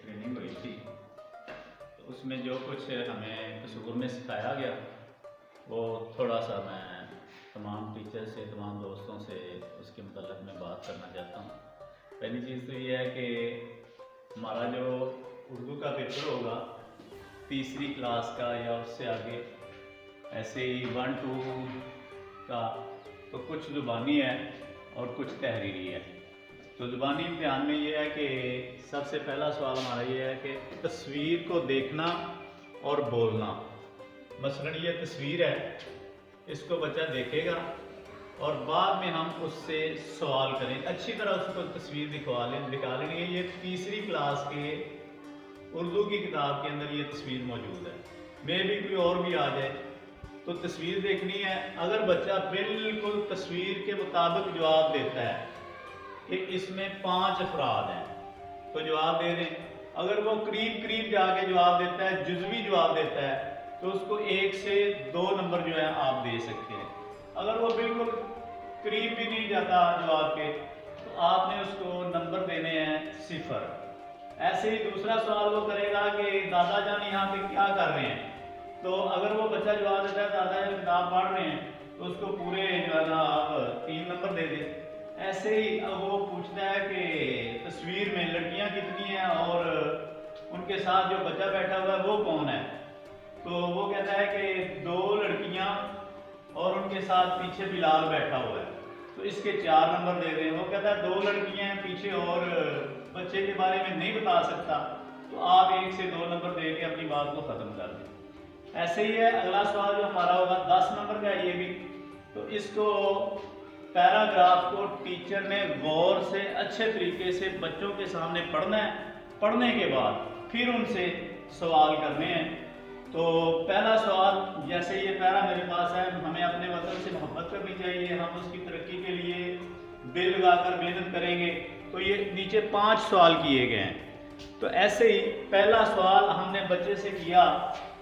Training हुई थी, तो उसमें जो कुछ हमें कसूर में सिखाया गया वो थोड़ा सा मैं तमाम टीचर से, तमाम दोस्तों से उसके मतलब में बात करना चाहता हूँ। पहली चीज़ तो ये है कि हमारा जो उर्दू का पेपर होगा तीसरी क्लास का या उससे आगे, ऐसे ही 1-2 का, तो कुछ ज़ुबानी है और कुछ तहरीरी है। तो ज़ुबानी इम्तिहान में ये है कि सबसे पहला सवाल हमारा ये है कि तस्वीर को देखना और बोलना। मसलन ये तस्वीर है, इसको बच्चा देखेगा और बाद में हम उससे सवाल करें, अच्छी तरह उसको तस्वीर दिखा लेंगे। ये तीसरी क्लास के उर्दू की किताब के अंदर ये तस्वीर मौजूद है। मे भी कोई और भी आ जाए तो तस्वीर देखनी है। अगर बच्चा बिल्कुल तस्वीर के मुताबिक जवाब देता है कि इसमें 5 अफराद हैं, तो जवाब दे दें। अगर वो करीब जाके जवाब देता है, जुज़वी जवाब देता है, तो उसको 1 से 2 नंबर जो है आप दे सकते हैं। अगर वो बिल्कुल करीब भी नहीं जाता जवाब के, तो आपने उसको नंबर देने हैं 0। ऐसे ही दूसरा सवाल वो करेगा कि दादा जान यहाँ पे क्या कर रहे हैं, तो अगर वो बच्चा जवाब देता है दादा जान किताब पढ़ रहे हैं, तो उसको पूरे जो है ना आप 3 नंबर दे दें। ऐसे ही अब वो पूछता है कि तस्वीर में लड़कियां कितनी हैं और उनके साथ जो बच्चा बैठा हुआ है वो कौन है, तो वो कहता है कि 2 लड़कियां और उनके साथ पीछे बिलाल बैठा हुआ है, तो इसके 4 नंबर दे दें। वो कहता है 2 लड़कियां हैं पीछे और बच्चे के बारे में नहीं बता सकता, तो आप 1 से 2 नंबर दे के अपनी बात को ख़त्म कर दें। ऐसे ही है अगला सवाल जो हमारा होगा 10 नंबर का ये भी। तो इसको पैराग्राफ को टीचर ने गौर से अच्छे तरीके से बच्चों के सामने पढ़ना है। पढ़ने के बाद फिर उनसे सवाल करने हैं। तो पहला सवाल, जैसे ये पैरा मेरे पास है, हमें अपने वतन से मोहब्बत करनी चाहिए, हम उसकी तरक्की के लिए दिल लगाकर मेहनत करेंगे। तो ये नीचे 5 सवाल किए गए हैं। तो ऐसे ही पहला सवाल हमने बच्चे से किया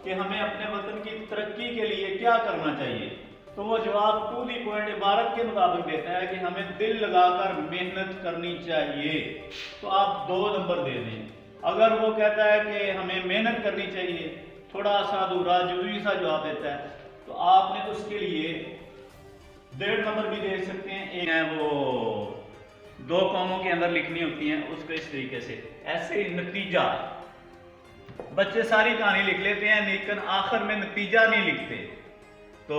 कि हमें अपने वतन की तरक्की के लिए क्या करना चाहिए, तो वो जवाब टू दी पॉइंट इबारत के मुताबिक देता है कि हमें दिल लगाकर मेहनत करनी चाहिए, तो आप 2 नंबर दे दें। अगर वो कहता है कि हमें मेहनत करनी चाहिए, थोड़ा सा अधूरा जुज़वी सा जवाब देता है, तो आपने उसके लिए 1.5 नंबर भी दे सकते हैं। एक है वो 2 कॉमों के अंदर लिखनी होती हैं, उसको इस तरीके से। ऐसे ही नतीजा, बच्चे सारी कहानी लिख लेते हैं लेकिन आखिर में नतीजा नहीं लिखते, तो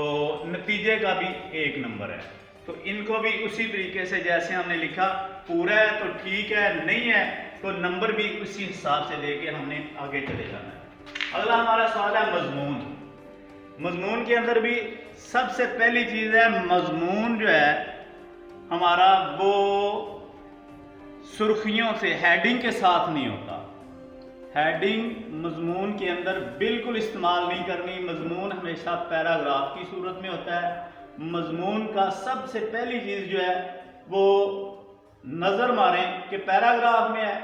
नतीजे का भी 1 नंबर है। तो इनको भी उसी तरीके से जैसे हमने लिखा, पूरा है तो ठीक है, नहीं है तो नंबर भी उसी हिसाब से दे के हमने आगे चले जाना है। अगला हमारा सवाल है मजमून। मजमून के अंदर भी सबसे पहली चीज़ है, मजमून जो है हमारा वो सुर्खियों से, हेडिंग के साथ नहीं होता। हेडिंग मजमून के अंदर बिल्कुल इस्तेमाल नहीं करनी। मजमून हमेशा पैराग्राफ की सूरत में होता है। मजमून का सबसे पहली चीज़ जो है वो नज़र मारें कि पैराग्राफ में है,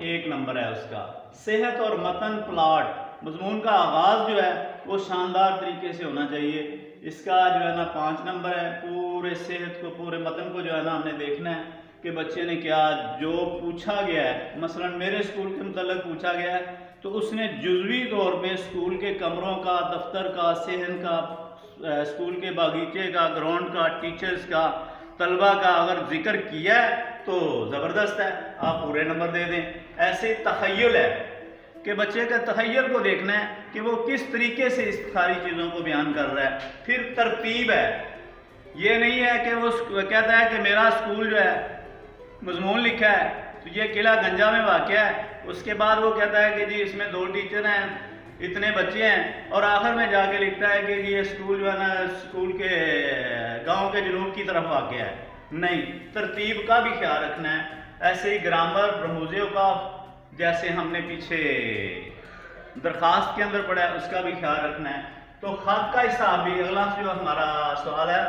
1 नंबर है उसका। सेहत और मतन प्लाट, मजमून का आगाज़ जो है वो शानदार तरीके से होना चाहिए, इसका जो है ना 5 नंबर है। पूरे सेहत को, पूरे मतन को जो है ना हमने देखना है कि बच्चे ने क्या जो पूछा गया है। मसलन मेरे स्कूल के मतलब पूछा गया है, तो उसने जुज़वी तौर पे स्कूल के कमरों का, दफ्तर का, सहन का, स्कूल के बागीचे का, ग्राउंड का, टीचर्स का, तलबा का अगर जिक्र किया है तो ज़बरदस्त है, आप पूरे नंबर दे दें। ऐसे तख़य्युल है कि बच्चे का तख़य्युल को देखना है कि वो किस तरीके से इस सारी चीज़ों को बयान कर रहा है। फिर तरतीब है, ये नहीं है कि वो कहता है कि मेरा स्कूल जो है मजमून लिखा है तो ये किला गंजा में वाक़या है, उसके बाद वो कहता है कि जी इसमें 2 टीचर हैं, इतने बच्चे हैं, और आखिर में जाके लिखता है कि ये स्कूल जो है ना स्कूल के गांव के जनूब की तरफ वाक़या है। नहीं, तरतीब का भी ख्याल रखना है। ऐसे ही ग्रामर, ब्रह्मूज़े का, जैसे हमने पीछे दरख्वास्त के अंदर पढ़ा है, उसका भी ख्याल रखना है। तो ख़त का हिसाब भी, अगला जो हमारा सवाल है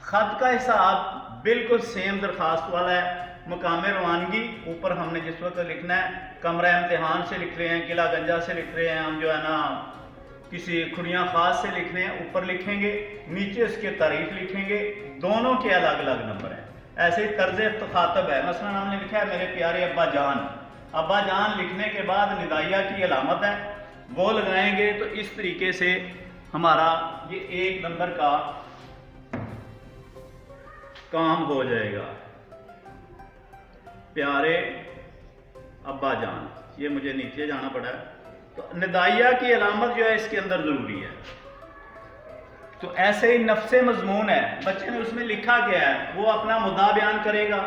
ख़त का हिसाब बिल्कुल सेम दरख्वास्त वाला है। मकाम रवानगी ऊपर हमने जिस वक्त लिखना है, कमरा इम्तिहान से लिख रहे हैं, किला गंजा से लिख रहे हैं, हम जो है ना किसी खुनिया खास से लिख रहे हैं, ऊपर लिखेंगे, नीचे इसके तारीख लिखेंगे, दोनों के अलग अलग नंबर हैं। ऐसे ही तर्ज ख़ातब है, मसलन हमने लिखा है मेरे प्यारे अब्बा जान, अब्बा जान लिखने के बाद निदाइया की अलामत है, वो लगाएंगे तो इस तरीके से हमारा ये 1 नंबर का काम हो जाएगा। प्यारे अब्बा जान, ये मुझे नीचे जाना पड़ा है, तो निदाइया की अलामत जो है इसके अंदर ज़रूरी है। तो ऐसे ही नफ्से मजमून है, बच्चे ने उसमें लिखा गया है, वो अपना मुद्दा बयान करेगा,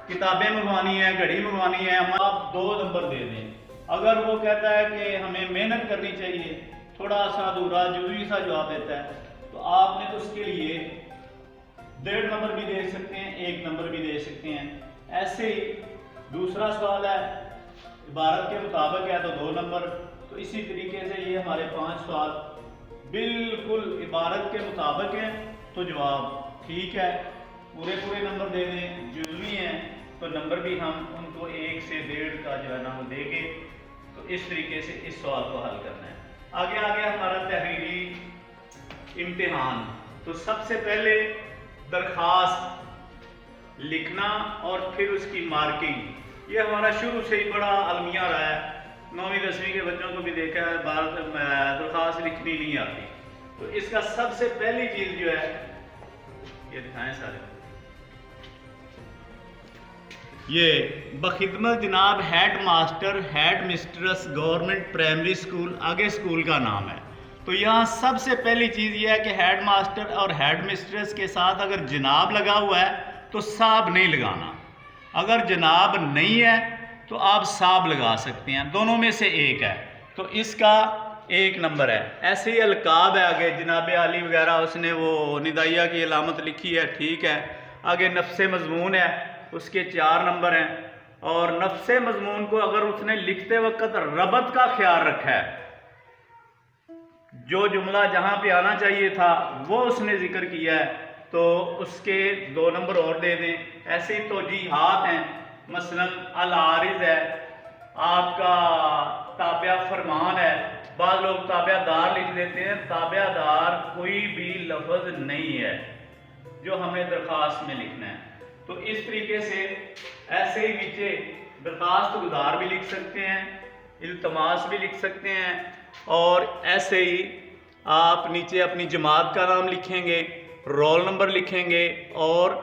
किताबें मंगवानी है, घड़ी मंगवानी है, हम आप 2 नंबर दे दें। अगर वो कहता है कि हमें मेहनत करनी चाहिए, थोड़ा सा अधूरा जुज़वी सा जवाब देता है, तो आपने तो उसके लिए 1.5 नंबर भी दे सकते हैं, 1 नंबर भी दे सकते हैं। ऐसे ही दूसरा सवाल है, इबारत के मुताबिक है तो 2 नंबर। तो इसी तरीके से ये हमारे 5 सवाल बिल्कुल इबारत के मुताबिक हैं तो जवाब ठीक है, पूरे नंबर दे दें, जुज़वी हैं तो नंबर भी हम उनको 1 से 1.5 का जो है ना वो देंगे। तो इस तरीके से इस सवाल को हल करना है। आगे हमारा तहरीरी इम्तिहान। तो सबसे पहले दरख्वास्त लिखना और फिर उसकी मार्किंग, ये हमारा शुरू से ही बड़ा अलमिया रहा है। 9वीं 10वीं के बच्चों को भी देखा है, दरख्वास्त लिखनी नहीं आती। तो इसका सबसे पहली चीज़ जो है, ये दिखाएं सारे, ये बखिदमत जनाब head master head mistress government primary school, आगे स्कूल का नाम है। तो यहाँ सबसे पहली चीज़ ये है कि हेड मास्टर और हेड मिस्ट्रेस के साथ अगर जनाब लगा हुआ है तो साहब नहीं लगाना, अगर जनाब नहीं है तो आप साहब लगा सकते हैं, दोनों में से एक है तो इसका 1 नंबर है। ऐसे ही अलकाब है, आगे जनाब आली वगैरह उसने वो निदाइया की अलामत लिखी है, ठीक है। आगे नफ्से मजमून है, उसके 4 नंबर हैं। और नफ्से मजमून को अगर उसने लिखते वक्त रबत का ख्याल रखा है, जो जुमला जहां पे आना चाहिए था वो उसने जिक्र किया है तो उसके 2 नंबर और दे दें। ऐसे ही तौजीहात हैं, मसलन अल-आरिज़ है, आपका ताबिया फरमान है, बाद लोग ताबियादार लिख देते हैं, ताबियादार कोई भी लफ्ज़ नहीं है जो हमें दरख्वास्त में लिखना है। तो इस तरीके से ऐसे ही नीचे दरख्वास्त गुजार भी लिख सकते हैं, इल्तमास भी लिख सकते हैं, और ऐसे ही आप नीचे अपनी जमात का नाम लिखेंगे, रोल नंबर लिखेंगे और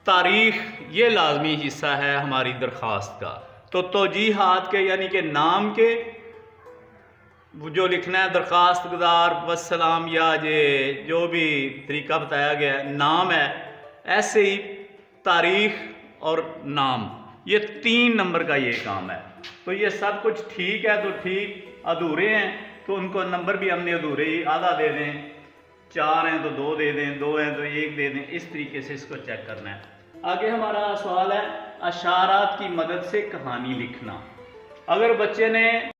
तारीख़, ये लाजमी हिस्सा है हमारी दरख्वास्त का। तो तौजीहात के यानी कि नाम के जो लिखना है, दरख्वास्त गुजार वस्सलाम या ये जो भी तरीका बताया गया है, नाम है। ऐसे ही तारीख़ और नाम, ये 3 नंबर का ये काम है। तो ये सब कुछ ठीक है तो ठीक, अधूरे हैं तो उनको नंबर भी हमने अधूरे ही आधा दे दें, 4 हैं तो 2 दे दें, 2 हैं तो 1 दे दें। इस तरीके से इसको चेक करना है। आगे हमारा सवाल है अशारात की मदद से कहानी लिखना। अगर बच्चे ने